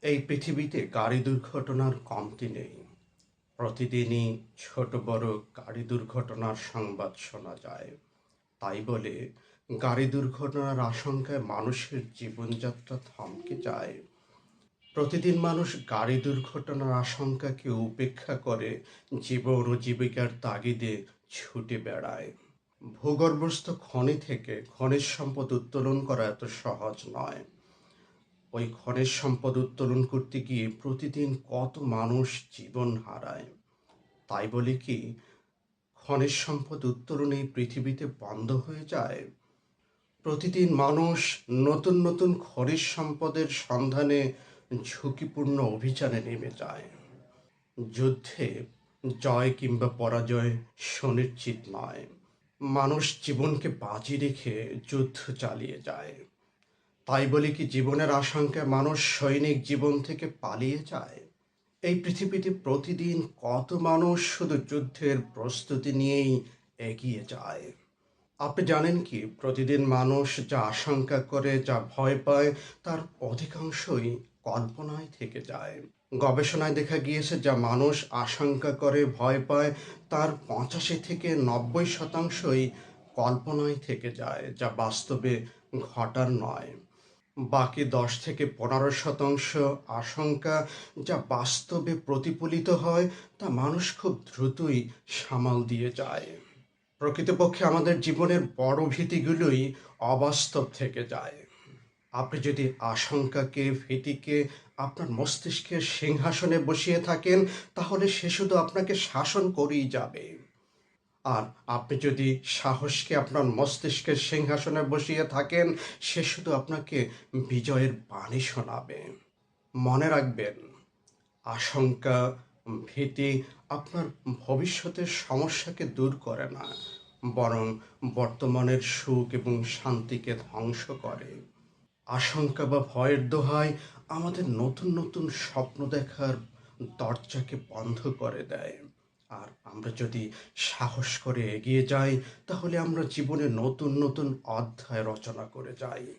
এই পৃথিবীতে গাড়ি দুর্ঘটনার কমতি নেই। প্রতিদিনই ছোট বড় গাড়ি দুর্ঘটনার সংবাদ শোনা যায়। তাই বলে গাড়ি দুর্ঘটনার আশঙ্কায় মানুষের জীবনযাত্রা থমকে যায়? প্রতিদিন মানুষ গাড়ি দুর্ঘটনার আশঙ্কাকে উপেক্ষা করে জীবন ও জীবিকার তাগিদে ছুটে বেড়ায়। ভূগর্ভস্থ খনি থেকে খনিজ সম্পদ উত্তোলন করা এত সহজ নয়। ওই খনিজ সম্পদ উত্তোলন করতে গিয়ে প্রতিদিন কত মানুষ জীবন হারায়। তাই বলে কি খনিজ সম্পদ উত্তোলন এই পৃথিবীতে বন্ধ হয়ে যায়? প্রতিদিন মানুষ নতুন নতুন খনিজ সম্পদের সন্ধানে ঝুঁকিপূর্ণ অভিযানে নেমে যায়। যুদ্ধে জয় কিংবা পরাজয় সুনিশ্চিত নয়। মানুষ জীবনকে বাজি রেখে যুদ্ধ চালিয়ে যায়। তাই বলে কি জীবনের আশঙ্কায় মানুষ সৈনিক জীবন থেকে পালিয়ে যায়? এই পৃথিবীতে প্রতিদিন কত মানুষ শুধু যুদ্ধের প্রস্তুতি নিয়েই এগিয়ে যায়। আপনি জানেন কি প্রতিদিন মানুষ যা আশঙ্কা করে, যা ভয় পায়, তার অধিকাংশই কল্পনায় থেকে যায়। গবেষণায় দেখা গিয়েছে যা মানুষ আশঙ্কা করে, ভয় পায়, তার 85 থেকে 90% কল্পনায় থেকে যায়, যা বাস্তবে ঘটার নয়। বাকি 10 থেকে 15% আশঙ্কা যা বাস্তবে প্রতিফলিত হয়, তা মানুষ খুব দ্রুতই সামাল দিয়ে যায়। প্রকৃতপক্ষে আমাদের জীবনের বড় ভীতিগুলোই অবাস্তব থেকে যায়। আপনি যদি আশঙ্কাকে, ভীতিকে আপনার মস্তিষ্কের সিংহাসনে বসিয়ে থাকেন, তাহলে সে শুধু আপনাকে শাসন করেই যাবে। আর আপনি যদি সাহসকে আপনার মস্তিষ্কের সিংহাসনে বসিয়ে থাকেন, সে শুধু আপনাকে বিজয়ের বাণী শোনাবে। মনে রাখবেন, আশঙ্কা, ভীতি আপনার ভবিষ্যতের সমস্যাকে দূর করে না, বরং বর্তমানের সুখ এবং শান্তিকে ধ্বংস করে। আশঙ্কা বা ভয়ের দোহাই আমাদের নতুন নতুন স্বপ্ন দেখার দরজাকে বন্ধ করে দেয়। আর আমরা যদি সাহস করে এগিয়ে যাই, তাহলে আমরা জীবনে নতুন নতুন অধ্যায় রচনা করে যাই।